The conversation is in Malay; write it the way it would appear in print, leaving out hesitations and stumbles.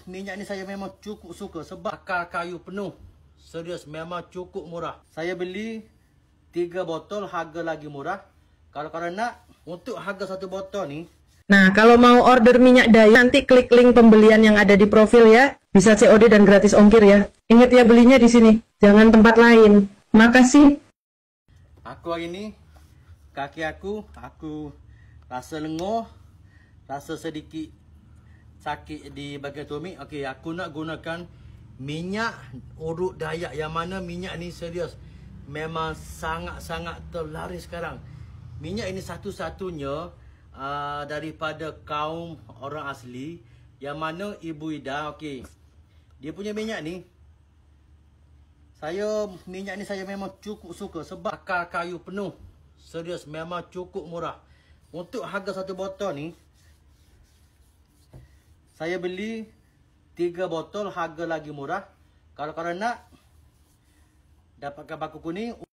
Minyak ni saya memang cukup suka sebab akar kayu penuh. Serius, memang cukup murah. Saya beli 3 botol, harga lagi murah. Kalau korang nak, untuk harga 1 botol ni. Nah, kalau mau order minyak Dayang, nanti klik link pembelian yang ada di profil ya. Bisa COD dan gratis ongkir ya. Ingat ya, belinya di sini, jangan tempat lain. Makasih. Aku hari ni, kaki aku rasa lenguh, rasa sedikit sakit di bahagian tumit. Okey, aku nak gunakan minyak urut Dayak, yang mana minyak ni serius memang sangat-sangat terlaris sekarang. Minyak ini satu-satunya daripada kaum orang asli, yang mana Ibu Ida, okey, dia punya minyak ni saya memang cukup suka sebab akar kayu penuh. Serius, memang cukup murah. Untuk harga 1 botol ni, saya beli 3 botol, harga lagi murah. Kalau korang nak dapatkan baku kuning.